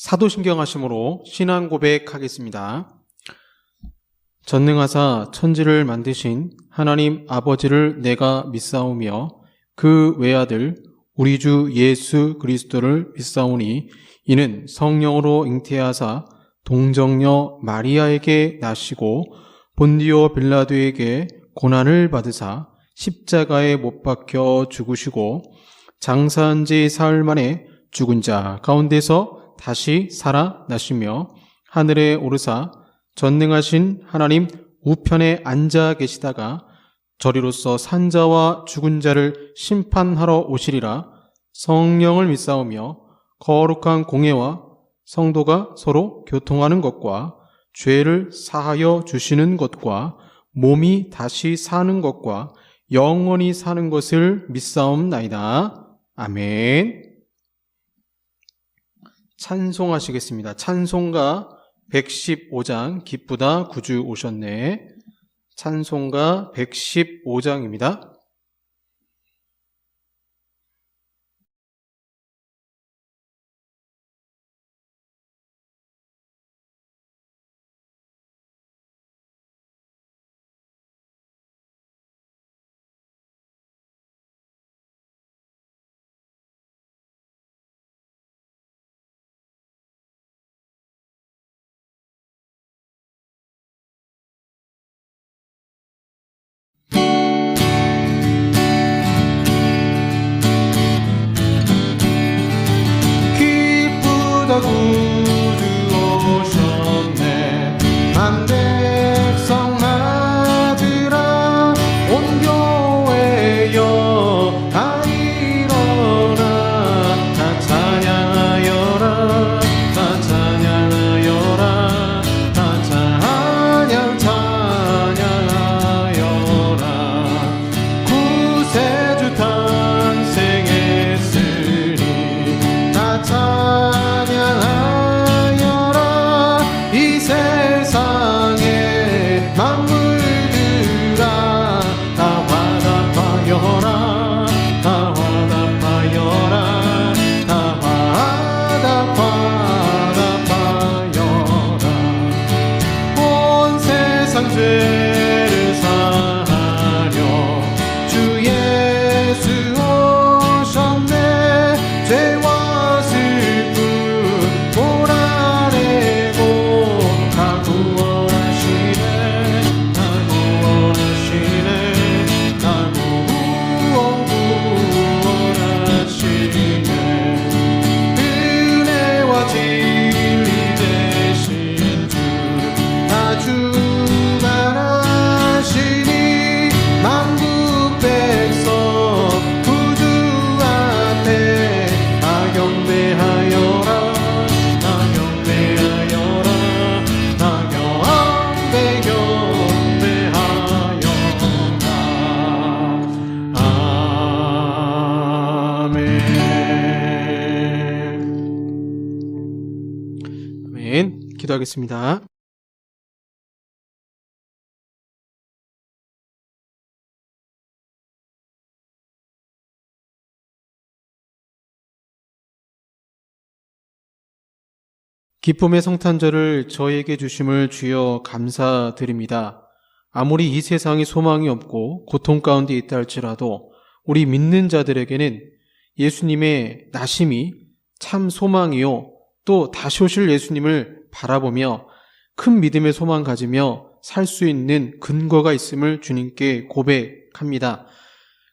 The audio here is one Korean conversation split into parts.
사도신경하심으로 신앙 고백하겠습니다. 전능하사 천지를 만드신 하나님 아버지를 내가 믿사오며 그 외아들 우리 주 예수 그리스도를 믿사오니 이는 성령으로 잉태하사 동정녀 마리아에게 나시고 본디오 빌라도에게 고난을 받으사 십자가에 못 박혀 죽으시고 장사한 지 사흘 만에 죽은 자 가운데서 다시 살아나시며 하늘에 오르사 전능하신 하나님 우편에 앉아 계시다가 저리로서 산자와 죽은 자를 심판하러 오시리라. 성령을 믿사오며 거룩한 공예와 성도가 서로 교통하는 것과 죄를 사하여 주시는 것과 몸이 다시 사는 것과 영원히 사는 것을 믿사옵나이다. 아멘. 찬송하시겠습니다. 찬송가 115장 기쁘다 구주 오셨네. 찬송가 115장입니다. 구주 오셨네. 한 백성 아들아 온 교회여 다 일어나 다 찬양하여라. 다 찬양하여라. 다 찬양하여라. 구세주 탄생했으니 다 이 세상의 만물들아 다 화답하여라. 다 화답하여라. 다 화답하여라. 온 세상 죄를 사하려 주 예수 오셨네. 죄와 슬픔 몰아내고 다 구원하시네. 다 구원하시네. 다 구원하시네. 은혜와 진리 되신 주 다 주관하시니 만국 백성 구주 앞에 다 경배하여라. 다 경배하여라. 다 경배하여라. 아멘. 아멘. 기도하겠습니다. 기쁨의 성탄절을 저에게 주심을 주여 감사드립니다. 아무리 이 세상에 소망이 없고 고통 가운데 있다 할지라도 우리 믿는 자들에게는 예수님의 나심이 참 소망이요, 또 다시 오실 예수님을 바라보며 큰 믿음의 소망 가지며 살 수 있는 근거가 있음을 주님께 고백합니다.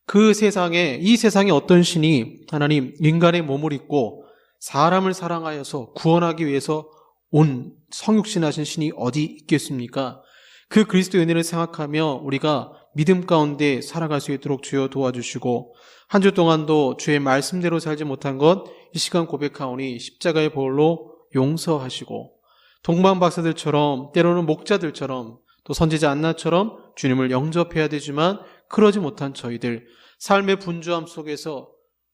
그 세상에, 이 세상에 어떤 신이 하나님 인간의 몸을 입고 사람을 사랑하여서 구원하기 위해서 온 성육신하신 신이 어디 있겠습니까? 그 그리스도 은혜를 생각하며 우리가 믿음 가운데 살아갈 수 있도록 주여 도와주시고, 한 주 동안도 주의 말씀대로 살지 못한 것 이 시간 고백하오니 십자가의 보혈로 용서하시고, 동방 박사들처럼, 때로는 목자들처럼, 또 선지자 안나처럼 주님을 영접해야 되지만 그러지 못한 저희들, 삶의 분주함 속에서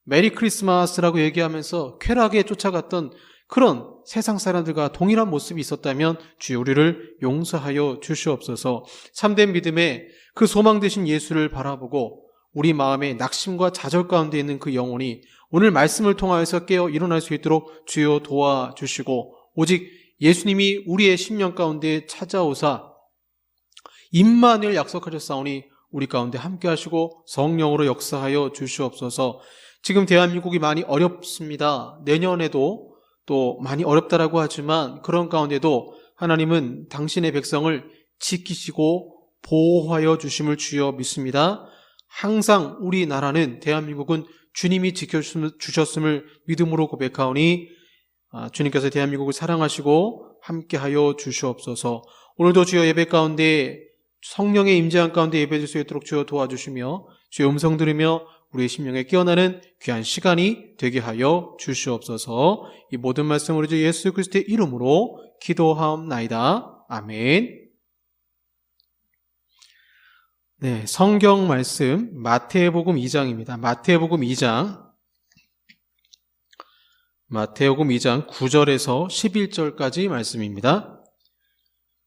메리 크리스마스라고 얘기하면서 쾌락에 쫓아갔던 그런 세상 사람들과 동일한 모습이 있었다면 주여 우리를 용서하여 주시옵소서. 참된 믿음의 그 소망 되신 예수를 바라보고 우리 마음에 낙심과 좌절 가운데 있는 그 영혼이 오늘 말씀을 통하여서 깨어 일어날 수 있도록 주여 도와주시고 오직 예수님이 우리의 심령 가운데 찾아오사 임마누엘 약속하셨사오니 우리 가운데 함께 하시고 성령으로 역사하여 주시옵소서. 지금 대한민국이 많이 어렵습니다. 내년에도 또 많이 어렵다라고 하지만 그런 가운데도 하나님은 당신의 백성을 지키시고 보호하여 주심을 주여 믿습니다. 항상 우리나라는 대한민국은 주님이 지켜주셨음을 믿음으로 고백하오니 주님께서 대한민국을 사랑하시고 함께하여 주시옵소서. 오늘도 주여 예배 가운데 성령의 임재한 가운데 예배드릴 수 있도록 주여 도와주시며 주의 음성 들으며 우리의 심령에 깨어나는 귀한 시간이 되게 하여 주시옵소서. 이 모든 말씀을 우리 주 예수 그리스도의 이름으로 기도하옵나이다. 아멘. 네, 성경 말씀 마태복음 2장입니다. 마태복음 2장 9절에서 11절까지 말씀입니다.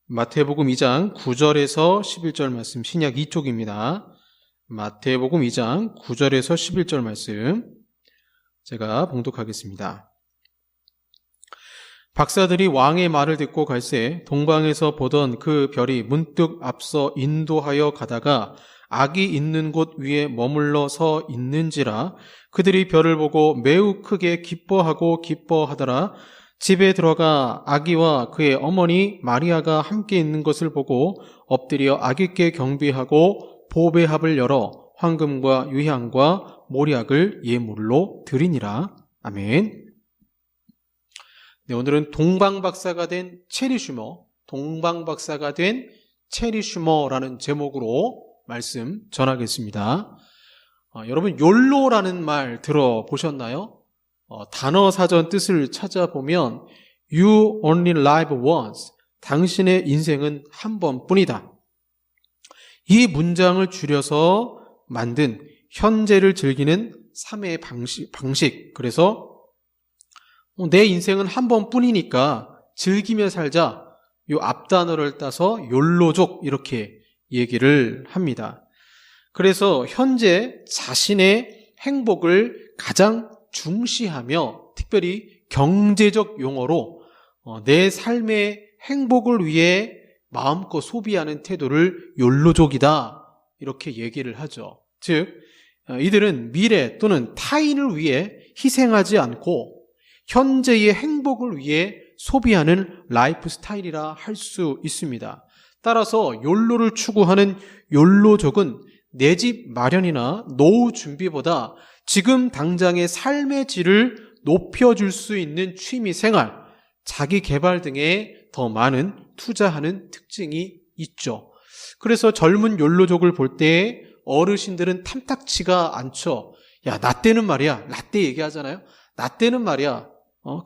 마태복음 2장 9절에서 11절 말씀, 신약 2쪽입니다. 마태복음 2장 9절에서 11절 말씀 제가 봉독하겠습니다. 박사들이 왕의 말을 듣고 갈새 동방에서 보던 그 별이 문득 앞서 인도하여 가다가 악이 있는 곳 위에 머물러 서 있는지라 그들이 별을 보고 매우 크게 기뻐하더라. 집에 들어가 아기와 그의 어머니 마리아가 함께 있는 것을 보고 엎드려 아기께 경배하고 보배합을 열어 황금과 유향과 모략을 예물로 드리니라. 아멘. 네, 오늘은 동방박사가 된 체리 슈머라는 제목으로 말씀 전하겠습니다. 여러분 욜로라는 말 들어보셨나요? 단어 사전 뜻을 찾아보면 You only live once. 당신의 인생은 한 번뿐이다. 이 문장을 줄여서 만든 현재를 즐기는 삶의 방식. 그래서 내 인생은 한 번뿐이니까 즐기며 살자. 요 앞단어를 따서 욜로족 이렇게 얘기를 합니다. 그래서 현재 자신의 행복을 가장 중시하며 특별히 경제적 용어로 내 삶의 행복을 위해 마음껏 소비하는 태도를 욜로족이다 이렇게 얘기를 하죠. 즉 이들은 미래 또는 타인을 위해 희생하지 않고 현재의 행복을 위해 소비하는 라이프 스타일이라 할 수 있습니다. 따라서 욜로를 추구하는 욜로족은 내 집 마련이나 노후 준비보다 지금 당장의 삶의 질을 높여줄 수 있는 취미 생활, 자기 개발 등에 더 많은 투자하는 특징이 있죠. 그래서 젊은 욜로족을 볼 때 어르신들은 탐탁치가 않죠. 야, 나 때는 말이야. 나 때 얘기하잖아요. 나 때는 말이야.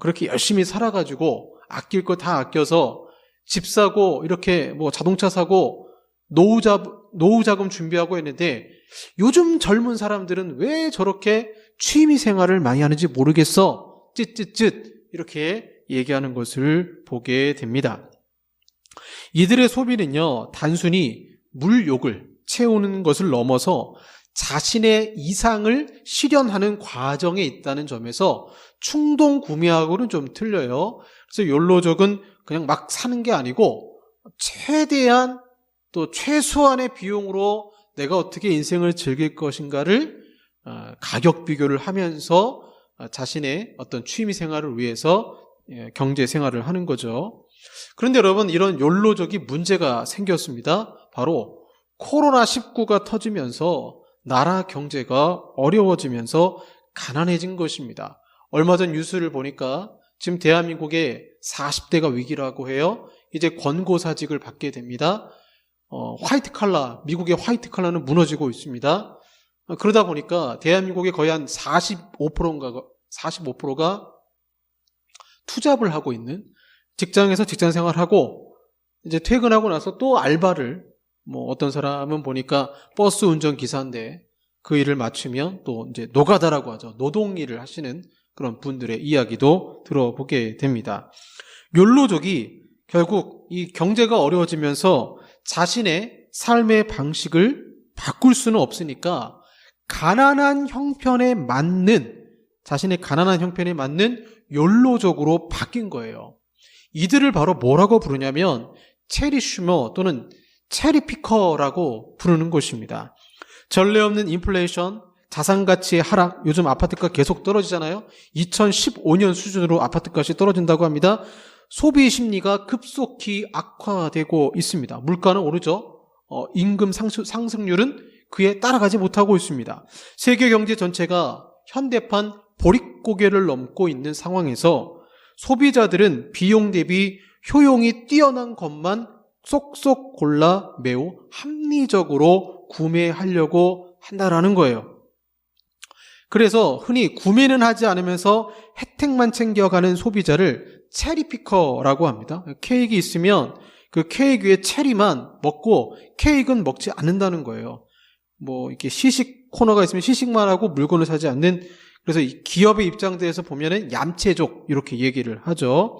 그렇게 열심히 살아가지고 아낄 거 다 아껴서 집 사고 이렇게 자동차 사고 노후 자금 준비하고 했는데 요즘 젊은 사람들은 왜 저렇게 취미 생활을 많이 하는지 모르겠어. 쯧쯧쯧 이렇게 얘기하는 것을 보게 됩니다. 이들의 소비는요, 단순히 물욕을 채우는 것을 넘어서 자신의 이상을 실현하는 과정에 있다는 점에서 충동 구매하고는 좀 틀려요. 그래서 욜로족은 그냥 막 사는 게 아니고 최대한 또 최소한의 비용으로 내가 어떻게 인생을 즐길 것인가를 가격 비교를 하면서 자신의 어떤 취미 생활을 위해서 경제 생활을 하는 거죠. 그런데 여러분 이런 욜로족이 문제가 생겼습니다. 바로 코로나19가 터지면서 나라 경제가 어려워지면서 가난해진 것입니다. 얼마 전 뉴스를 보니까 지금 대한민국의 40대가 위기라고 해요. 이제 권고사직을 받게 됩니다. 화이트 칼라, 미국의 화이트 칼라는 무너지고 있습니다. 그러다 보니까 대한민국의 거의 한 45%가 투잡을 하고 있는 직장에서 직장 생활하고 이제 퇴근하고 나서 또 알바를 어떤 사람은 보니까 버스 운전 기사인데 그 일을 마치면 또 이제 노가다라고 하죠. 노동 일을 하시는 그런 분들의 이야기도 들어보게 됩니다. 욜로족이 결국 이 경제가 어려워지면서 자신의 삶의 방식을 바꿀 수는 없으니까 가난한 형편에 맞는 자신의 가난한 형편에 맞는 욜로족으로 바뀐 거예요. 이들을 바로 뭐라고 부르냐면 체리 슈머 또는 체리 피커라고 부르는 것입니다. 전례 없는 인플레이션, 자산가치의 하락, 요즘 아파트가 계속 떨어지잖아요. 2015년 수준으로 아파트값이 떨어진다고 합니다. 소비 심리가 급속히 악화되고 있습니다. 물가는 오르죠. 임금 상승률은 그에 따라가지 못하고 있습니다. 세계 경제 전체가 현대판 보릿고개를 넘고 있는 상황에서 소비자들은 비용 대비 효용이 뛰어난 것만 쏙쏙 골라 매우 합리적으로 구매하려고 한다라는 거예요. 그래서 흔히 구매는 하지 않으면서 혜택만 챙겨가는 소비자를 체리피커라고 합니다. 케이크 있으면 그 케이크 위에 체리만 먹고 케이크는 먹지 않는다는 거예요. 뭐 이렇게 시식 코너가 있으면 시식만 하고 물건을 사지 않는, 그래서 이 기업의 입장에서 보면은 얌체족 이렇게 얘기를 하죠.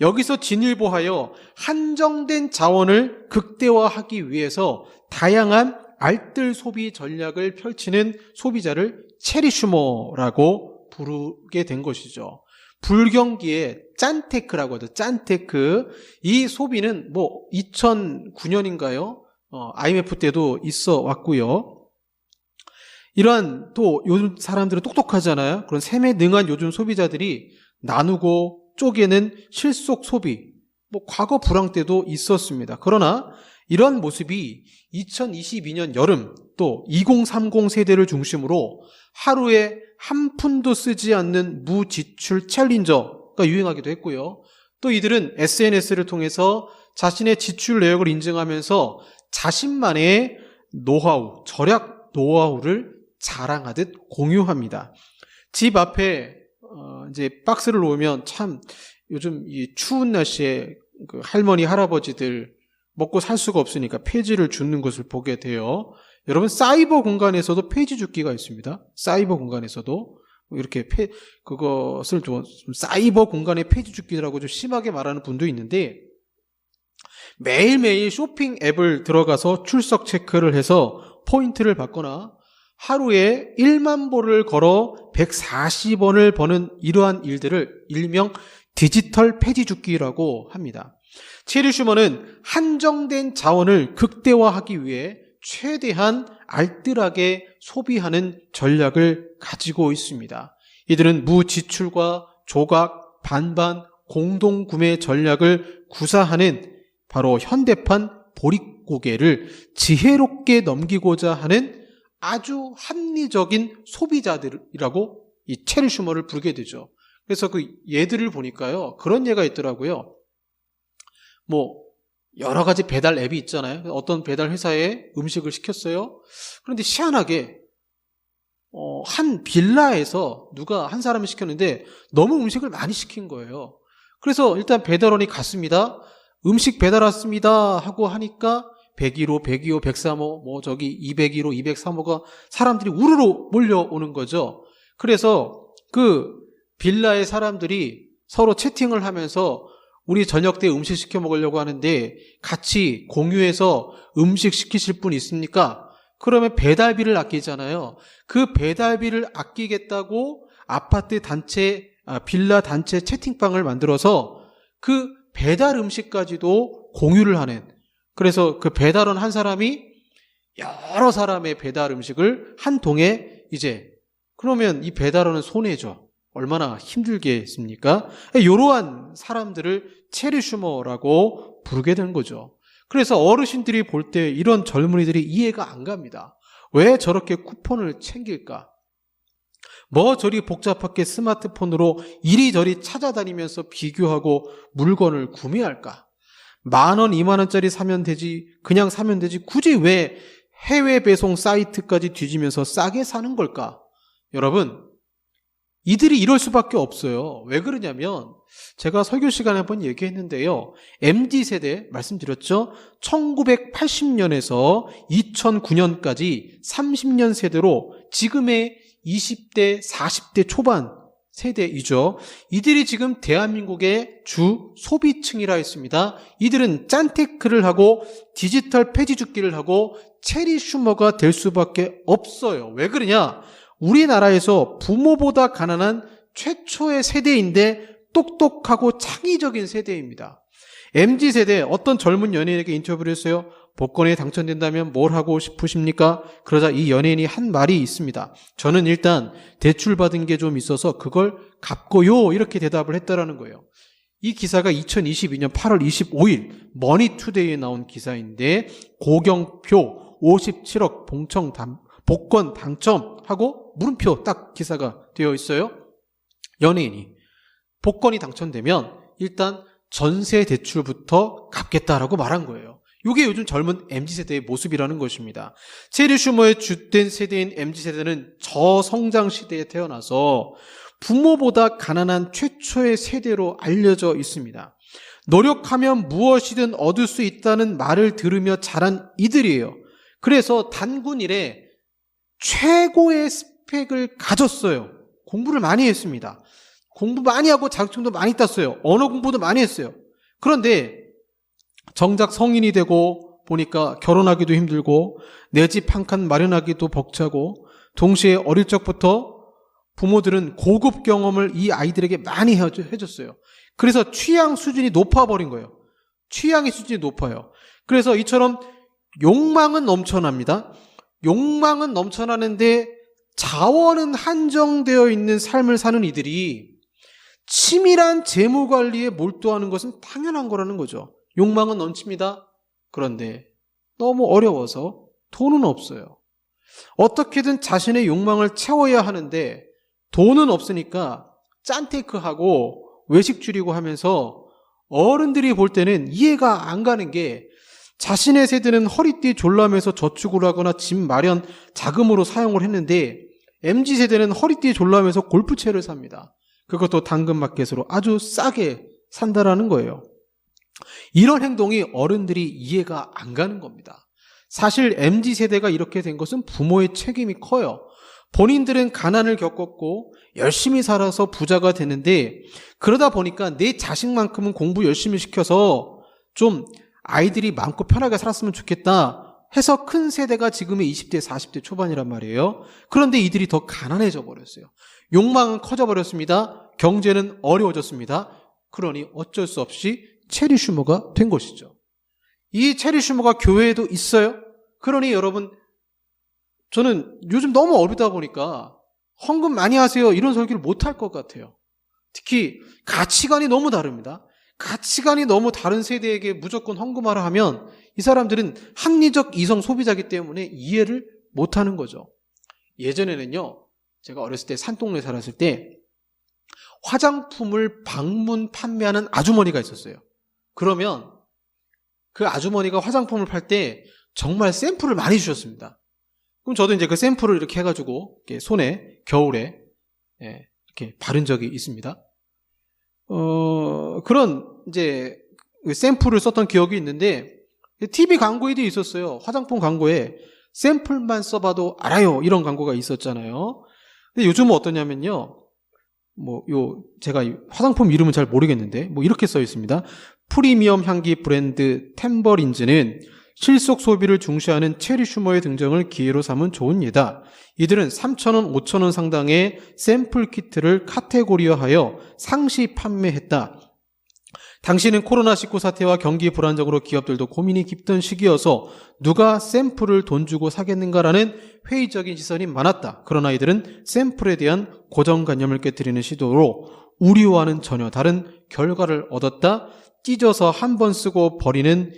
여기서 진일보하여 한정된 자원을 극대화하기 위해서 다양한 알뜰 소비 전략을 펼치는 소비자를 체리슈머라고 부르게 된 것이죠. 불경기에 짠테크라고 하죠. 짠테크. 이 소비는 뭐 2009년인가요? IMF 때도 있어 왔고요. 이러한 또 요즘 사람들은 똑똑하잖아요. 그런 셈에 능한 요즘 소비자들이 나누고 쪼개는 실속 소비, 뭐 과거 불황 때도 있었습니다. 그러나 이런 모습이 2022년 여름 또 2030 세대를 중심으로 하루에 한 푼도 쓰지 않는 무지출 챌린저가 유행하기도 했고요. 또 이들은 SNS를 통해서 자신의 지출 내역을 인증하면서 자신만의 노하우, 절약 노하우를 자랑하듯 공유합니다. 집 앞에 이제 박스를 놓으면 참 요즘 이 추운 날씨에 그 할머니, 할아버지들 먹고 살 수가 없으니까 폐지를 줍는 것을 보게 돼요. 여러분, 사이버 공간에서도 폐지 줍기가 있습니다. 사이버 공간에서도 이렇게 그것을 좀 사이버 공간의 폐지 줍기라고 좀 심하게 말하는 분도 있는데, 매일매일 쇼핑 앱을 들어가서 출석 체크를 해서 포인트를 받거나 하루에 1만 보를 걸어 140원을 버는 이러한 일들을 일명 디지털 폐지 줍기라고 합니다. 체리 슈머는 한정된 자원을 극대화하기 위해 최대한 알뜰하게 소비하는 전략을 가지고 있습니다. 이들은 무지출과 조각, 반반, 공동구매 전략을 구사하는 바로 현대판 보릿고개를 지혜롭게 넘기고자 하는 아주 합리적인 소비자들이라고 이 체리 슈머를 부르게 되죠. 그래서 그 예들을 보니까요, 그런 예가 있더라고요. 뭐 여러 가지 배달 앱이 있잖아요. 어떤 배달 회사에 음식을 시켰어요. 그런데 희한하게 한 빌라에서 누가 한 사람이 시켰는데 너무 음식을 많이 시킨 거예요. 그래서 일단 배달원이 갔습니다. 음식 배달 왔습니다 하고 하니까 101호, 102호, 103호, 뭐 저기 201호, 203호가 사람들이 우르르 몰려오는 거죠. 그래서 그 빌라의 사람들이 서로 채팅을 하면서 우리 저녁 때 음식 시켜 먹으려고 하는데 같이 공유해서 음식 시키실 분 있습니까? 그러면 배달비를 아끼잖아요. 그 배달비를 아끼겠다고 아파트 단체, 빌라 단체 채팅방을 만들어서 그 배달 음식까지도 공유를 하는, 그래서 그 배달원 한 사람이 여러 사람의 배달 음식을 한 통에 이제, 그러면 이 배달원은 손해죠. 얼마나 힘들겠습니까? 이러한 사람들을 체리 슈머라고 부르게 된 거죠. 그래서 어르신들이 볼 때 이런 젊은이들이 이해가 안 갑니다. 왜 저렇게 쿠폰을 챙길까? 뭐 저리 복잡하게 스마트폰으로 이리저리 찾아다니면서 비교하고 물건을 구매할까? 10,000원, 20,000원짜리 사면 되지, 그냥 사면 되지, 굳이 왜 해외 배송 사이트까지 뒤지면서 싸게 사는 걸까? 여러분, 이들이 이럴 수밖에 없어요. 왜 그러냐면 제가 설교 시간에 한번 얘기했는데요. MZ세대 말씀드렸죠. 1980년에서 2009년까지 30년 세대로 지금의 20대, 40대 초반 세대이죠. 이들이 지금 대한민국의 주 소비층이라 했습니다. 이들은 짠테크를 하고 디지털 폐지 줍기를 하고 체리 슈머가 될 수밖에 없어요. 왜 그러냐? 우리나라에서 부모보다 가난한 최초의 세대인데 똑똑하고 창의적인 세대입니다. MZ세대 어떤 젊은 연예인에게 인터뷰를 했어요. 복권에 당첨된다면 뭘 하고 싶으십니까? 그러자 이 연예인이 한 말이 있습니다. 저는 일단 대출받은 게 좀 있어서 그걸 갚고요, 이렇게 대답을 했다라는 거예요. 이 기사가 2022년 8월 25일 머니투데이에 나온 기사인데, 고경표 57억 복권 당첨하고 물음표 딱 기사가 되어 있어요. 연예인이 복권이 당첨되면 일단 전세 대출부터 갚겠다라고 말한 거예요. 이게 요즘 젊은 MZ세대의 모습이라는 것입니다. 체리 슈머의 주된 세대인 MZ세대는 저성장 시대에 태어나서 부모보다 가난한 최초의 세대로 알려져 있습니다. 노력하면 무엇이든 얻을 수 있다는 말을 들으며 자란 이들이에요. 그래서 단군 이래 최고의 스펙을 가졌어요. 공부를 많이 했습니다. 공부 많이 하고 자격증도 많이 땄어요. 언어 공부도 많이 했어요. 그런데 정작 성인이 되고 보니까 결혼하기도 힘들고 내 집 한 칸 마련하기도 벅차고, 동시에 어릴 적부터 부모들은 고급 경험을 이 아이들에게 많이 해줬어요. 그래서 취향 수준이 높아버린 거예요. 취향의 수준이 높아요. 그래서 이처럼 욕망은 넘쳐납니다. 욕망은 넘쳐나는데 자원은 한정되어 있는 삶을 사는 이들이 치밀한 재무관리에 몰두하는 것은 당연한 거라는 거죠. 욕망은 넘칩니다. 그런데 너무 어려워서 돈은 없어요. 어떻게든 자신의 욕망을 채워야 하는데 돈은 없으니까 짠테이크하고 외식 줄이고 하면서 어른들이 볼 때는 이해가 안 가는 게, 자신의 세대는 허리띠 졸라매서 저축을 하거나 집 마련 자금으로 사용을 했는데 MZ세대는 허리띠 졸라매서 골프채를 삽니다. 그것도 당근마켓으로 아주 싸게 산다라는 거예요. 이런 행동이 어른들이 이해가 안 가는 겁니다. 사실 MZ세대가 이렇게 된 것은 부모의 책임이 커요. 본인들은 가난을 겪었고 열심히 살아서 부자가 되는데, 그러다 보니까 내 자식만큼은 공부 열심히 시켜서 좀 아이들이 마음껏 편하게 살았으면 좋겠다 해서 큰 세대가 지금의 20대, 40대 초반이란 말이에요. 그런데 이들이 더 가난해져 버렸어요. 욕망은 커져 버렸습니다. 경제는 어려워졌습니다. 그러니 어쩔 수 없이 체리 슈머가 된 것이죠. 이 체리 슈머가 교회에도 있어요. 그러니 여러분, 저는 요즘 너무 어리다 보니까 헌금 많이 하세요 이런 설교를 못할 것 같아요. 특히 가치관이 너무 다릅니다. 가치관이 너무 다른 세대에게 무조건 헌금하라 하면 이 사람들은 합리적 이성 소비자이기 때문에 이해를 못하는 거죠. 예전에는요, 제가 어렸을 때 산동네에 살았을 때 화장품을 방문 판매하는 아주머니가 있었어요. 그러면 그 아주머니가 화장품을 팔 때 정말 샘플을 많이 주셨습니다. 그럼 저도 이제 그 샘플을 이렇게 해가지고 이렇게 손에 겨울에 이렇게 바른 적이 있습니다. 그런 이제 샘플을 썼던 기억이 있는데, TV 광고에도 있었어요. 화장품 광고에 샘플만 써봐도 알아요 이런 광고가 있었잖아요. 근데 요즘은 어떠냐면요, 제가 화장품 이름은 잘 모르겠는데 이렇게 써 있습니다. 프리미엄 향기 브랜드 템버린즈는 실속 소비를 중시하는 체리 슈머의 등장을 기회로 삼은 좋은 예다. 이들은 3,000원, 5,000원 상당의 샘플 키트를 카테고리화하여 상시 판매했다. 당시는 코로나19 사태와 경기 불안정으로 기업들도 고민이 깊던 시기여서 누가 샘플을 돈 주고 사겠는가라는 회의적인 시선이 많았다. 그러나 이들은 샘플에 대한 고정관념을 깨뜨리는 시도로 우리와는 전혀 다른 결과를 얻었다. 찢어서 한 번 쓰고 버리는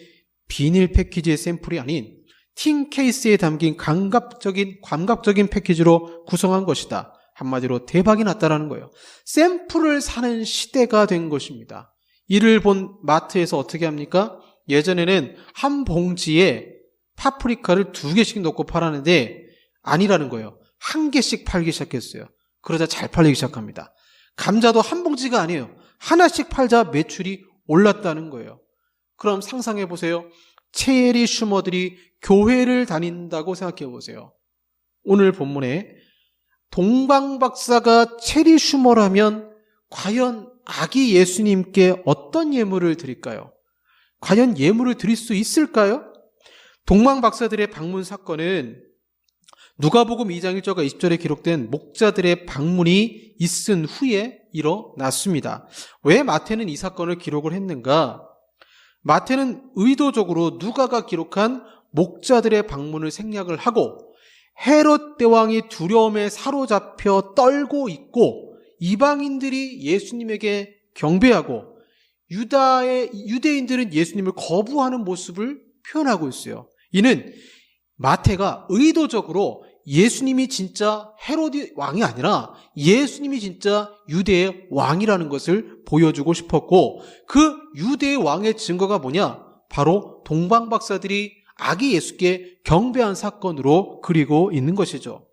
비닐 패키지의 샘플이 아닌 틴 케이스에 담긴 감각적인 패키지로 구성한 것이다. 한마디로 대박이 났다라는 거예요. 샘플을 사는 시대가 된 것입니다. 이를 본 마트에서 어떻게 합니까? 예전에는 한 봉지에 파프리카를 2개씩 넣고 팔았는데 아니라는 거예요. 1개씩 팔기 시작했어요. 그러자 잘 팔리기 시작합니다. 감자도 한 봉지가 아니에요. 하나씩 팔자 매출이 올랐다는 거예요. 그럼 상상해 보세요. 체리 슈머들이 교회를 다닌다고 생각해 보세요. 오늘 본문에 동방박사가 체리 슈머라면 과연 아기 예수님께 어떤 예물을 드릴까요? 과연 예물을 드릴 수 있을까요? 동방박사들의 방문 사건은 누가복음 2장 1절과 20절에 기록된 목자들의 방문이 있은 후에 일어났습니다. 왜 마태는 이 사건을 기록을 했는가? 마태는 의도적으로 누가가 기록한 목자들의 방문을 생략을 하고 헤롯 대왕이 두려움에 사로잡혀 떨고 있고 이방인들이 예수님에게 경배하고 유대인들은 예수님을 거부하는 모습을 표현하고 있어요. 이는 마태가 의도적으로 예수님이 진짜 헤롯 왕이 아니라 예수님이 진짜 유대의 왕이라는 것을 보여주고 싶었고, 그 유대의 왕의 증거가 뭐냐? 바로 동방박사들이 아기 예수께 경배한 사건으로 그리고 있는 것이죠.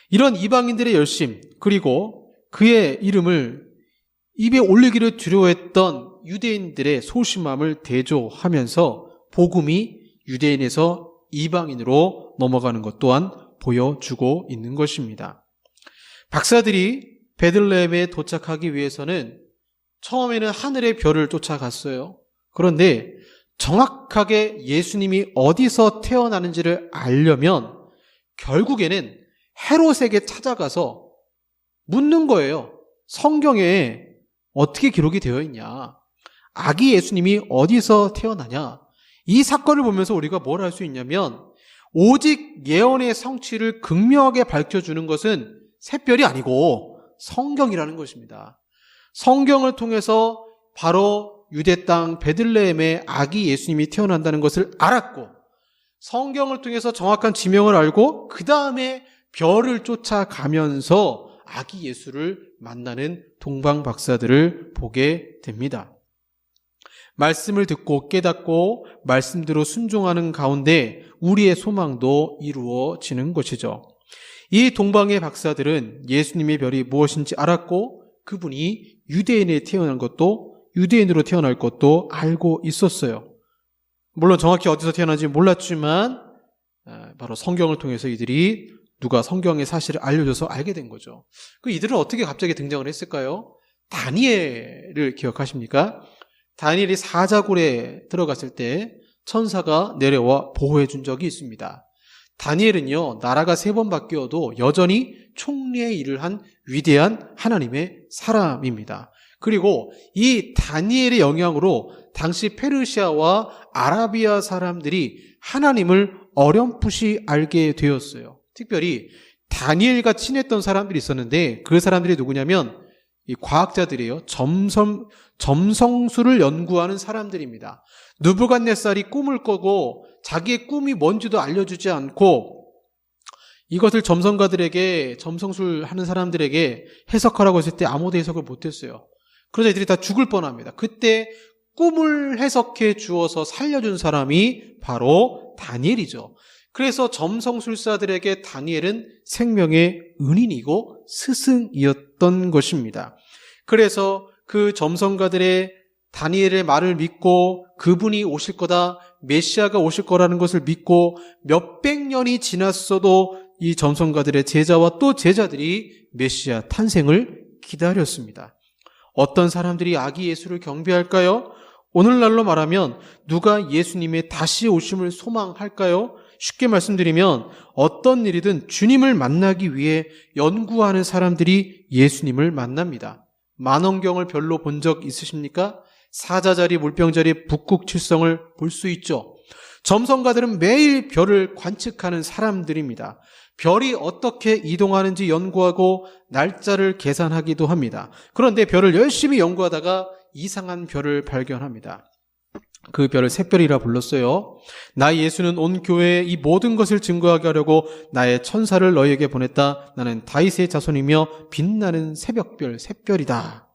이런 이방인들의 열심, 그리고 그의 이름을 입에 올리기를 두려워했던 유대인들의 소심함을 대조하면서 복음이 유대인에서 이방인으로 넘어가는 것 또한 보여주고 있는 것입니다. 박사들이 베들레헴에 도착하기 위해서는 처음에는 하늘의 별을 쫓아갔어요. 그런데 정확하게 예수님이 어디서 태어나는지를 알려면 결국에는 헤롯에게 찾아가서 묻는 거예요. 성경에 어떻게 기록이 되어 있냐? 아기 예수님이 어디서 태어나냐? 이 사건을 보면서 우리가 뭘 할 수 있냐면 오직 예언의 성취를 극명하게 밝혀주는 것은 샛별이 아니고 성경이라는 것입니다. 성경을 통해서 바로 유대 땅 베들레헴에 아기 예수님이 태어난다는 것을 알았고, 성경을 통해서 정확한 지명을 알고 그 다음에 별을 쫓아가면서 아기 예수를 만나는 동방박사들을 보게 됩니다. 말씀을 듣고 깨닫고 말씀대로 순종하는 가운데 우리의 소망도 이루어지는 것이죠. 이 동방의 박사들은 예수님의 별이 무엇인지 알았고 그분이 유대인으로 태어날 것도 알고 있었어요. 물론 정확히 어디서 태어난지 몰랐지만 바로 성경을 통해서 이들이 누가 성경의 사실을 알려줘서 알게 된 거죠. 그 이들은 어떻게 갑자기 등장을 했을까요? 다니엘을 기억하십니까? 다니엘이 사자굴에 들어갔을 때 천사가 내려와 보호해 준 적이 있습니다. 다니엘은요, 나라가 3번 바뀌어도 여전히 총리의 일을 한 위대한 하나님의 사람입니다. 그리고 이 다니엘의 영향으로 당시 페르시아와 아라비아 사람들이 하나님을 어렴풋이 알게 되었어요. 특별히 다니엘과 친했던 사람들이 있었는데 그 사람들이 누구냐면 이 과학자들이에요. 점성술을 연구하는 사람들입니다. 느부갓네살이 꿈을 꾸고 자기의 꿈이 뭔지도 알려주지 않고 이것을 점성술 하는 사람들에게 해석하라고 했을 때 아무도 해석을 못했어요. 그러자 이들이 다 죽을 뻔합니다. 그때 꿈을 해석해 주어서 살려준 사람이 바로 다니엘이죠. 그래서 점성술사들에게 다니엘은 생명의 은인이고 스승이었던 것입니다. 그래서 그 점성가들의 다니엘의 말을 믿고 그분이 오실 거다, 메시아가 오실 거라는 것을 믿고 몇백 년이 지났어도 이 점성가들의 제자와 또 제자들이 메시아 탄생을 기다렸습니다. 어떤 사람들이 아기 예수를 경배할까요? 오늘날로 말하면 누가 예수님의 다시 오심을 소망할까요? 쉽게 말씀드리면 어떤 일이든 주님을 만나기 위해 연구하는 사람들이 예수님을 만납니다. 만원경을 별로 본 적 있으십니까? 사자자리, 물병자리, 북극칠성을 볼 수 있죠. 점성가들은 매일 별을 관측하는 사람들입니다. 별이 어떻게 이동하는지 연구하고 날짜를 계산하기도 합니다. 그런데 별을 열심히 연구하다가 이상한 별을 발견합니다. 그 별을 샛별이라 불렀어요. 나 예수는 온 교회에 이 모든 것을 증거하게 하려고 나의 천사를 너희에게 보냈다. 나는 다윗의 자손이며 빛나는 새벽별, 샛별이다.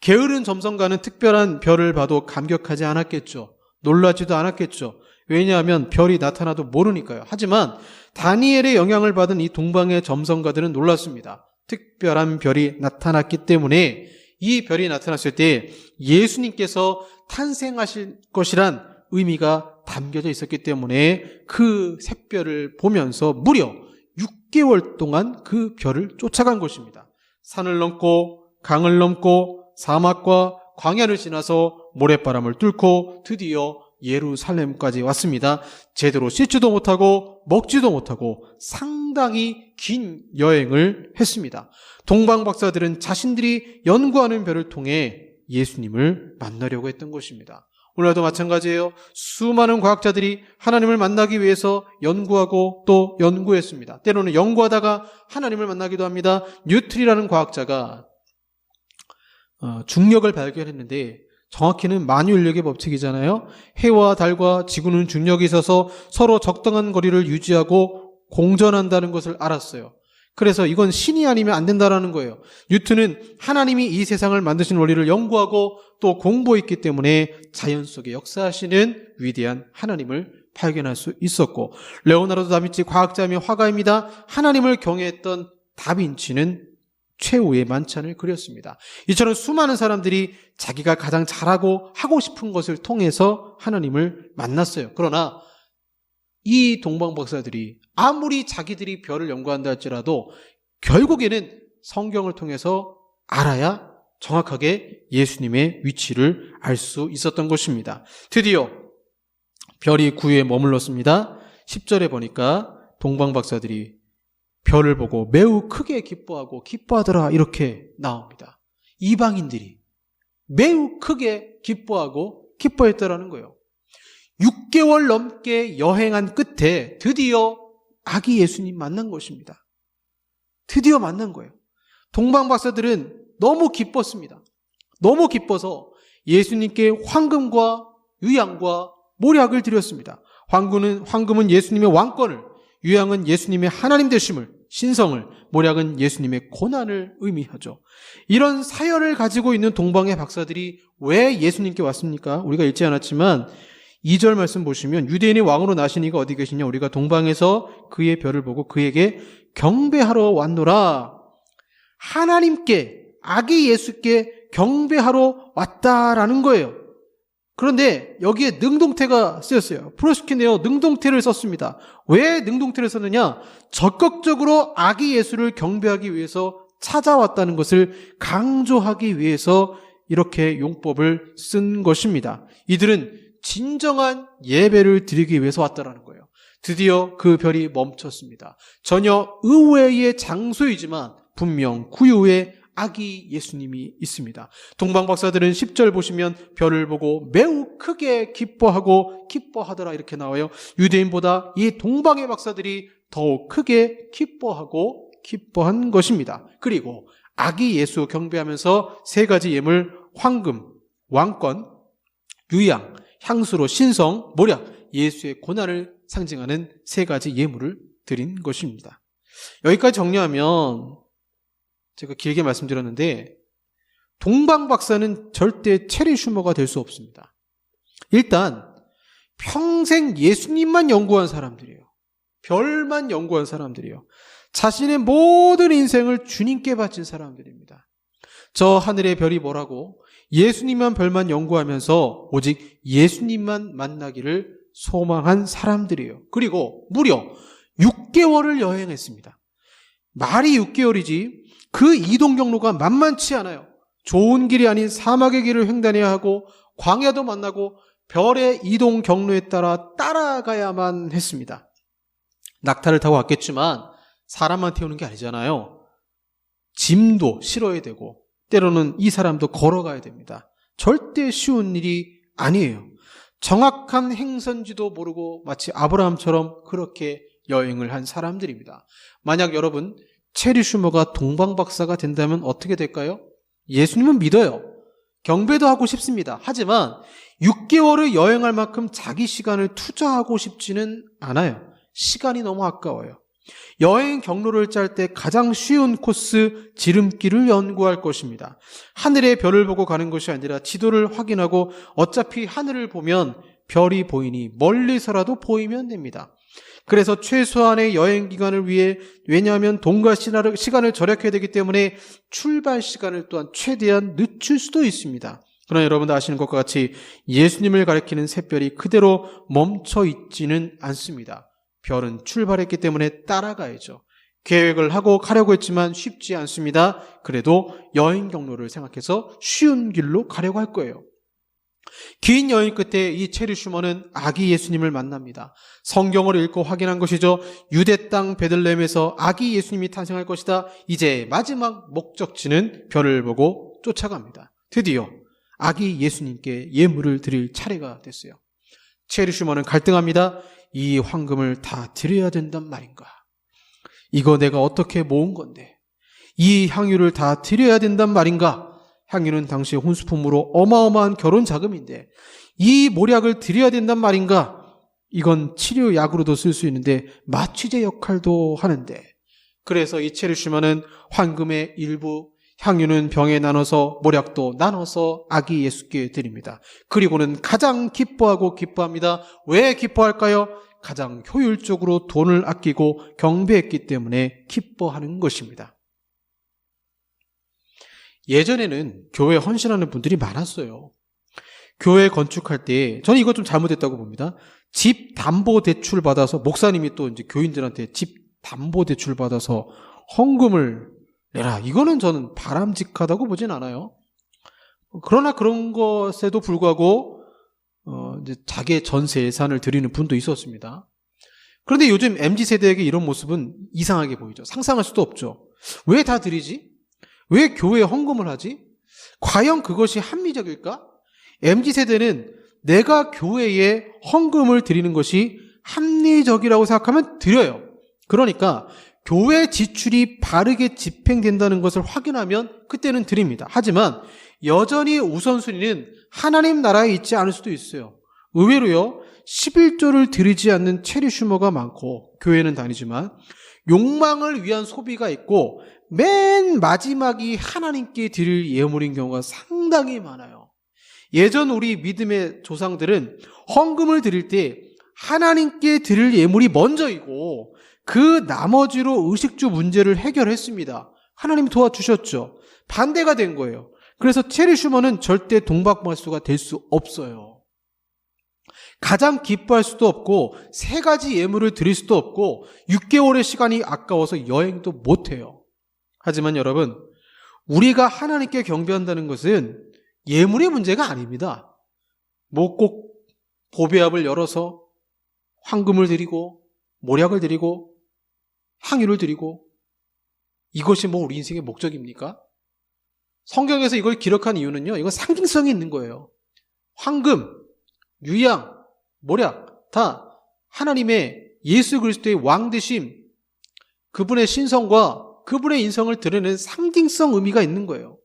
게으른 점성가는 특별한 별을 봐도 감격하지 않았겠죠. 놀라지도 않았겠죠. 왜냐하면 별이 나타나도 모르니까요. 하지만 다니엘의 영향을 받은 이 동방의 점성가들은 놀랐습니다. 특별한 별이 나타났기 때문에 이 별이 나타났을 때 예수님께서 탄생하실 것이란 의미가 담겨져 있었기 때문에 그 샛별을 보면서 무려 6개월 동안 그 별을 쫓아간 것입니다. 산을 넘고 강을 넘고 사막과 광야를 지나서 모래바람을 뚫고 드디어 예루살렘까지 왔습니다. 제대로 씻지도 못하고 먹지도 못하고 상당히 긴 여행을 했습니다. 동방박사들은 자신들이 연구하는 별을 통해 예수님을 만나려고 했던 것입니다. 오늘도 마찬가지예요. 수많은 과학자들이 하나님을 만나기 위해서 연구하고 또 연구했습니다. 때로는 연구하다가 하나님을 만나기도 합니다. 뉴턴이라는 과학자가 중력을 발견했는데 정확히는 만유인력의 법칙이잖아요. 해와 달과 지구는 중력이 있어서 서로 적당한 거리를 유지하고 공전한다는 것을 알았어요. 그래서 이건 신이 아니면 안 된다라는 거예요. 뉴턴은 하나님이 이 세상을 만드신 원리를 연구하고 또 공부했기 때문에 자연 속에 역사하시는 위대한 하나님을 발견할 수 있었고, 레오나르도 다빈치 과학자이며 화가입니다. 하나님을 경외했던 다빈치는 최후의 만찬을 그렸습니다. 이처럼 수많은 사람들이 자기가 가장 잘하고 하고 싶은 것을 통해서 하나님을 만났어요. 그러나 이 동방박사들이 아무리 자기들이 별을 연구한다 할지라도 결국에는 성경을 통해서 알아야 정확하게 예수님의 위치를 알 수 있었던 것입니다. 드디어 별이 구유에 머물렀습니다. 10절에 보니까 동방박사들이 별을 보고 매우 크게 기뻐하고 기뻐하더라 이렇게 나옵니다. 이방인들이 매우 크게 기뻐하고 기뻐했더라는 거예요. 6개월 넘게 여행한 끝에 드디어 아기 예수님 만난 것입니다. 드디어 만난 거예요. 동방박사들은 너무 기뻤습니다. 너무 기뻐서 예수님께 황금과 유향과 모략을 드렸습니다. 황금은 예수님의 왕권을, 유향은 예수님의 하나님 되심을, 신성을, 모략은 예수님의 고난을 의미하죠. 이런 사연을 가지고 있는 동방의 박사들이 왜 예수님께 왔습니까? 우리가 읽지 않았지만 2절 말씀 보시면 유대인의 왕으로 나신 이가 어디 계시냐? 우리가 동방에서 그의 별을 보고 그에게 경배하러 왔노라. 하나님께, 아기 예수께 경배하러 왔다라는 거예요. 그런데 여기에 능동태가 쓰였어요. 프로스키네어 능동태를 썼습니다. 왜 능동태를 썼느냐? 적극적으로 아기 예수를 경배하기 위해서 찾아왔다는 것을 강조하기 위해서 이렇게 용법을 쓴 것입니다. 이들은 진정한 예배를 드리기 위해서 왔다라는 거예요. 드디어 그 별이 멈췄습니다. 전혀 의외의 장소이지만 분명 구유에 아기 예수님이 있습니다. 동방박사들은 10절 보시면 별을 보고 매우 크게 기뻐하고 기뻐하더라 이렇게 나와요. 유대인보다 이 동방의 박사들이 더욱 크게 기뻐하고 기뻐한 것입니다. 그리고 아기 예수 경배하면서 세 가지 예물, 황금, 왕권, 유향, 향수로 신성, 모략, 예수의 고난을 상징하는 세 가지 예물을 드린 것입니다. 여기까지 정리하면 제가 길게 말씀드렸는데 동방 박사는 절대 체리 슈머가 될 수 없습니다. 일단 평생 예수님만 연구한 사람들이에요. 별만 연구한 사람들이에요. 자신의 모든 인생을 주님께 바친 사람들입니다. 저 하늘의 별이 뭐라고? 예수님만 별만 연구하면서 오직 예수님만 만나기를 소망한 사람들이에요. 그리고 무려 6개월을 여행했습니다. 말이 6개월이지 그 이동 경로가 만만치 않아요. 좋은 길이 아닌 사막의 길을 횡단해야 하고 광야도 만나고 별의 이동 경로에 따라 따라가야만 했습니다. 낙타를 타고 왔겠지만 사람만 태우는 게 아니잖아요. 짐도 실어야 되고 때로는 이 사람도 걸어가야 됩니다. 절대 쉬운 일이 아니에요. 정확한 행선지도 모르고 마치 아브라함처럼 그렇게 여행을 한 사람들입니다. 만약 여러분 체리 슈머가 동방박사가 된다면 어떻게 될까요? 예수님은 믿어요. 경배도 하고 싶습니다. 하지만 6개월을 여행할 만큼 자기 시간을 투자하고 싶지는 않아요. 시간이 너무 아까워요. 여행 경로를 짤 때 가장 쉬운 코스, 지름길을 연구할 것입니다. 하늘의 별을 보고 가는 것이 아니라 지도를 확인하고 어차피 하늘을 보면 별이 보이니 멀리서라도 보이면 됩니다. 그래서 최소한의 여행 기간을 위해, 왜냐하면 돈과 시간을 절약해야 되기 때문에 출발 시간을 또한 최대한 늦출 수도 있습니다. 그러나 여러분도 아시는 것과 같이 예수님을 가리키는 샛별이 그대로 멈춰 있지는 않습니다. 별은 출발했기 때문에 따라가야죠. 계획을 하고 가려고 했지만 쉽지 않습니다. 그래도 여행 경로를 생각해서 쉬운 길로 가려고 할 거예요. 긴 여행 끝에 이 체리 슈머는 아기 예수님을 만납니다. 성경을 읽고 확인한 것이죠. 유대 땅 베들레헴에서 아기 예수님이 탄생할 것이다. 이제 마지막 목적지는 별을 보고 쫓아갑니다. 드디어 아기 예수님께 예물을 드릴 차례가 됐어요. 체리 슈머는 갈등합니다. 이 황금을 다 드려야 된단 말인가? 이거 내가 어떻게 모은 건데 이 향유를 다 드려야 된단 말인가? 향유는 당시 혼수품으로 어마어마한 결혼 자금인데 이 모략을 드려야 된단 말인가? 이건 치료약으로도 쓸 수 있는데 마취제 역할도 하는데, 그래서 이 체리 슈머는 황금의 일부, 향유는 병에 나눠서 모략도 나눠서 아기 예수께 드립니다. 그리고는 가장 기뻐합니다. 왜 기뻐할까요? 가장 효율적으로 돈을 아끼고 경배했기 때문에 기뻐하는 것입니다. 예전에는 교회에 헌신하는 분들이 많았어요. 교회 건축할 때 저는 이거 좀 잘못했다고 봅니다. 집 담보 대출 받아서, 목사님이 또 이제 교인들한테 집 담보 대출 받아서 헌금을 내라, 이거는 저는 바람직하다고 보진 않아요. 그러나 그런 것에도 불구하고 이제 자기의 전세 예산을 드리는 분도 있었습니다. 그런데 요즘 MZ세대에게 이런 모습은 이상하게 보이죠. 상상할 수도 없죠. 왜 다 드리지? 왜 교회에 헌금을 하지? 과연 그것이 합리적일까? MZ세대는 내가 교회에 헌금을 드리는 것이 합리적이라고 생각하면 드려요. 그러니까 교회 지출이 바르게 집행된다는 것을 확인하면 그때는 드립니다. 하지만 여전히 우선순위는 하나님 나라에 있지 않을 수도 있어요. 의외로요, 11조를 드리지 않는 체리 슈머가 많고 교회는 다니지만 욕망을 위한 소비가 있고 맨 마지막이 하나님께 드릴 예물인 경우가 상당히 많아요. 예전 우리 믿음의 조상들은 헌금을 드릴 때 하나님께 드릴 예물이 먼저이고 그 나머지로 의식주 문제를 해결했습니다. 하나님이 도와주셨죠. 반대가 된 거예요. 그래서 체리 슈머는 절대 동방박사가 될 수 없어요. 가장 기뻐할 수도 없고 세 가지 예물을 드릴 수도 없고 6개월의 시간이 아까워서 여행도 못해요. 하지만 여러분, 우리가 하나님께 경배한다는 것은 예물의 문제가 아닙니다. 뭐 꼭 보배압을 열어서 황금을 드리고 모략을 드리고 향유를 드리고 이것이 뭐 우리 인생의 목적입니까? 성경에서 이걸 기록한 이유는요, 이건 상징성이 있는 거예요. 황금, 유향, 모략 다 하나님의 예수 그리스도의 왕되심, 그분의 신성과 그분의 인성을 드러내는 상징성 의미가 있는 거예요.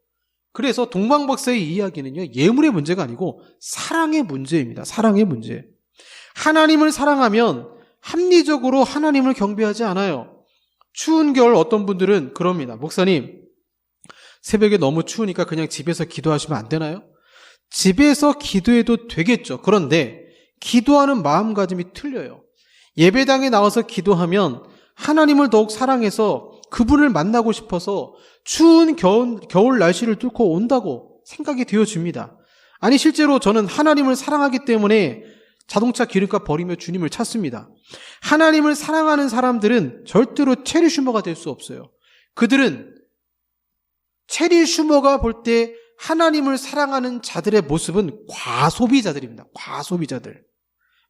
그래서 동방박사의 이야기는요, 예물의 문제가 아니고 사랑의 문제입니다. 사랑의 문제. 하나님을 사랑하면 합리적으로 하나님을 경배하지 않아요. 추운 겨울 어떤 분들은 그럽니다. 목사님, 새벽에 너무 추우니까 그냥 집에서 기도하시면 안 되나요? 집에서 기도해도 되겠죠. 그런데 기도하는 마음가짐이 틀려요. 예배당에 나와서 기도하면 하나님을 더욱 사랑해서 그분을 만나고 싶어서 추운 겨울 날씨를 뚫고 온다고 생각이 되어집니다. 아니, 실제로 저는 하나님을 사랑하기 때문에 자동차 기름값 버리며 주님을 찾습니다. 하나님을 사랑하는 사람들은 절대로 체리 슈머가 될 수 없어요. 그들은 체리 슈머가 볼 때 하나님을 사랑하는 자들의 모습은 과소비자들입니다. 과소비자들.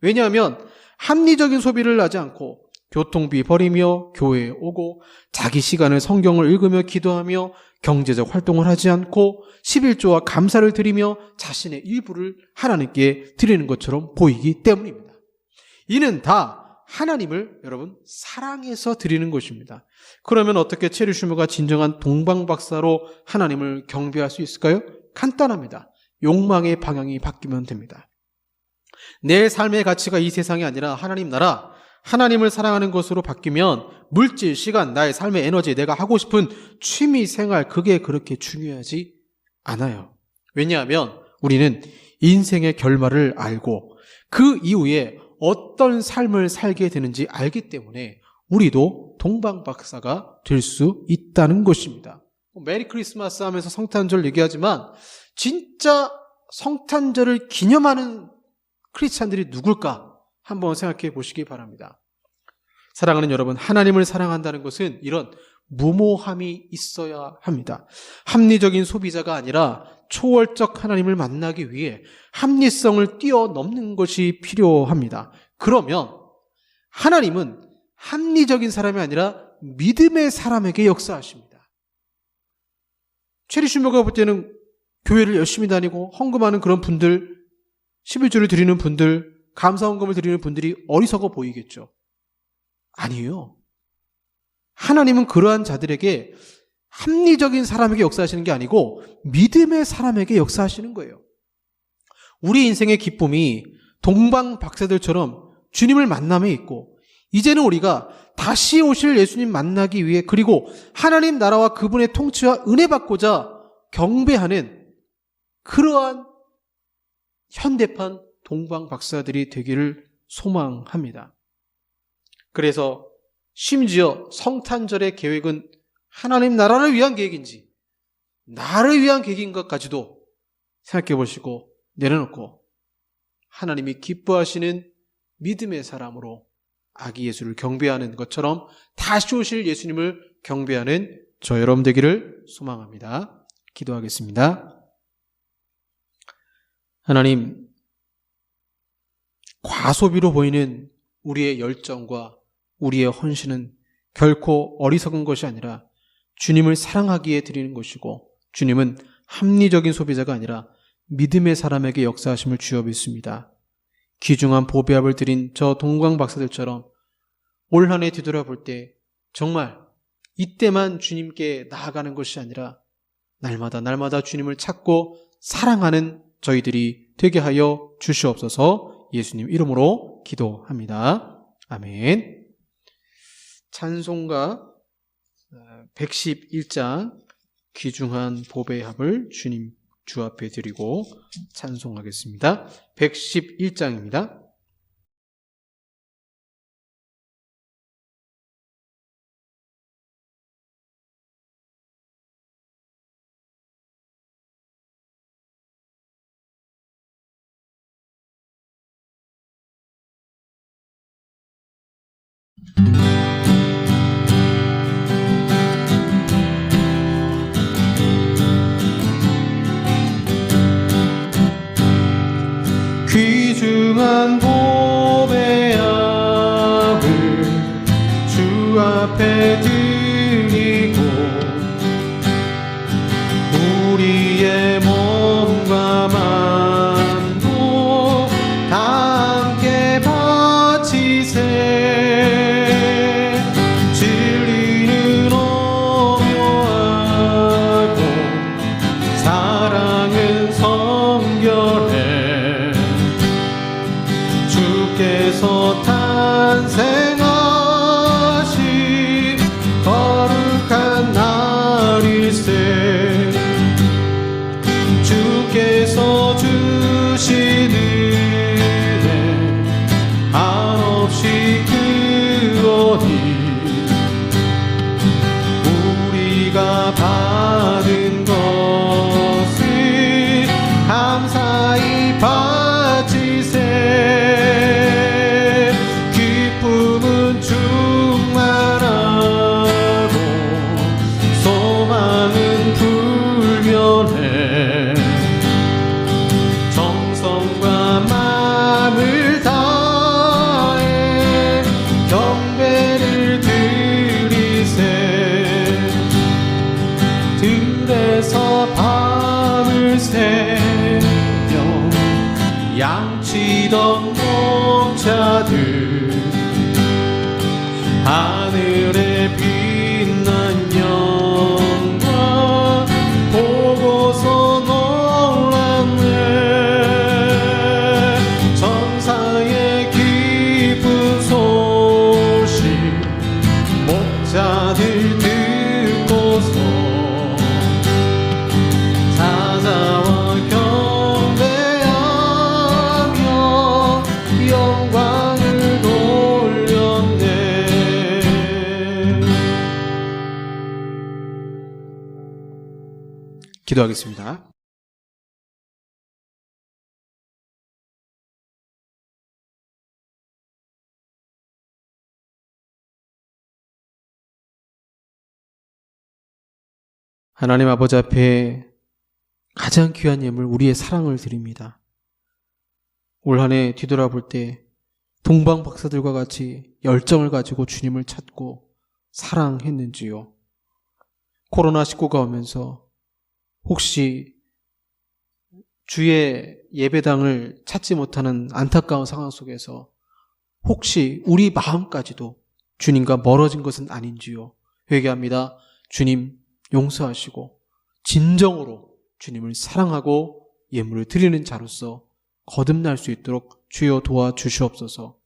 왜냐하면 합리적인 소비를 하지 않고 교통비 버리며 교회에 오고 자기 시간을 성경을 읽으며 기도하며 경제적 활동을 하지 않고 11조와 감사를 드리며 자신의 일부를 하나님께 드리는 것처럼 보이기 때문입니다. 이는 다 하나님을 여러분 사랑해서 드리는 것입니다. 그러면 어떻게 체리 슈머가 진정한 동방박사로 하나님을 경배할 수 있을까요? 간단합니다. 욕망의 방향이 바뀌면 됩니다. 내 삶의 가치가 이 세상이 아니라 하나님 나라, 하나님을 사랑하는 것으로 바뀌면 물질, 시간, 나의 삶의 에너지, 내가 하고 싶은 취미 생활, 그게 그렇게 중요하지 않아요. 왜냐하면 우리는 인생의 결말을 알고 그 이후에 어떤 삶을 살게 되는지 알기 때문에 우리도 동방박사가 될 수 있다는 것입니다. 메리 크리스마스 하면서 성탄절 얘기하지만 진짜 성탄절을 기념하는 크리스찬들이 누굴까? 한번 생각해 보시기 바랍니다. 사랑하는 여러분, 하나님을 사랑한다는 것은 이런 무모함이 있어야 합니다. 합리적인 소비자가 아니라 초월적 하나님을 만나기 위해 합리성을 뛰어넘는 것이 필요합니다. 그러면 하나님은 합리적인 사람이 아니라 믿음의 사람에게 역사하십니다. 체리 슈머가 볼 때는 교회를 열심히 다니고 헌금하는 그런 분들, 11조를 드리는 분들, 감사 헌금을 드리는 분들이 어리석어 보이겠죠. 아니에요. 하나님은 그러한 자들에게 합리적인 사람에게 역사하시는 게 아니고 믿음의 사람에게 역사하시는 거예요. 우리 인생의 기쁨이 동방박사들처럼 주님을 만남에 있고, 이제는 우리가 다시 오실 예수님 만나기 위해, 그리고 하나님 나라와 그분의 통치와 은혜 받고자 경배하는 그러한 현대판 동방박사들이 되기를 소망합니다. 그래서 심지어 성탄절의 계획은 하나님 나라를 위한 계획인지 나를 위한 계획인 것까지도 생각해 보시고 내려놓고 하나님이 기뻐하시는 믿음의 사람으로 아기 예수를 경배하는 것처럼 다시 오실 예수님을 경배하는 저 여러분 되기를 소망합니다. 기도하겠습니다. 하나님, 과소비로 보이는 우리의 열정과 우리의 헌신은 결코 어리석은 것이 아니라 주님을 사랑하기에 드리는 것이고, 주님은 합리적인 소비자가 아니라 믿음의 사람에게 역사하심을 주여 믿습니다. 귀중한 보배합을 드린 저 동광 박사들처럼 올 한 해 뒤돌아볼 때 정말 이때만 주님께 나아가는 것이 아니라 날마다 주님을 찾고 사랑하는 저희들이 되게 하여 주시옵소서. 예수님 이름으로 기도합니다. 아멘. 찬송가 111장 귀중한 보배합을 주님 주 앞에 드리고 찬송하겠습니다. 111장입니다. 귀중한 보배합을 주 앞에 드리고 우리의 몸과 마음도 다 함께 바치세. 진리는 오묘하고 사랑은 성결해. 주께서 탄생하신 거룩한 날일세. 주께서 주신 은혜 한없이 크오니 우리가 받은 것을 감사히 바치세. 기쁨은 충만하고 소망은 불면해. 정성과 마음을 다해 경배를 드리세. 들에서 밤을 새며 양치던 목자들 하늘에 빛난 영광 보고서 놀랐네. 천사의 기쁜 소식 목자들 듣고서 사자와 경배하며 영광을 돌렸네. 기도하겠습니다. 하나님 아버지 앞에 가장 귀한 예물, 우리의 사랑을 드립니다. 올 한 해 뒤돌아볼 때 동방 박사들과 같이 열정을 가지고 주님을 찾고 사랑했는지요? 코로나19가 오면서 혹시 주의 예배당을 찾지 못하는 안타까운 상황 속에서 혹시 우리 마음까지도 주님과 멀어진 것은 아닌지요? 회개합니다. 주님 용서하시고 진정으로 주님을 사랑하고 예물을 드리는 자로서 거듭날 수 있도록 주여 도와주시옵소서.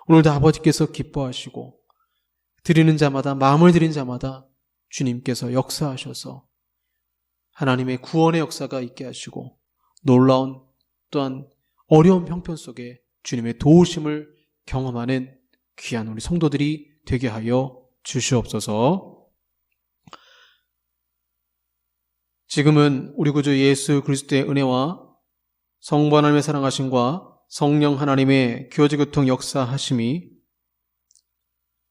오늘도 아버지께서 기뻐하시고 드리는 자마다, 마음을 드린 자마다 주님께서 역사하셔서 하나님의 구원의 역사가 있게 하시고 놀라운 또한 어려운 형편 속에 주님의 도우심을 경험하는 귀한 우리 성도들이 되게 하여 주시옵소서. 지금은 우리 구주 예수 그리스도의 은혜와 성부 하나님의 사랑하심과 성령 하나님의 교제교통 역사하심이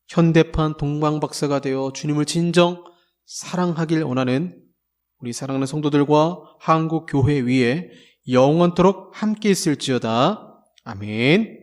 현대판 동방박사가 되어 주님을 진정 사랑하길 원하는 우리 사랑하는 성도들과 한국 교회 위에 영원토록 함께 있을지어다. 아멘.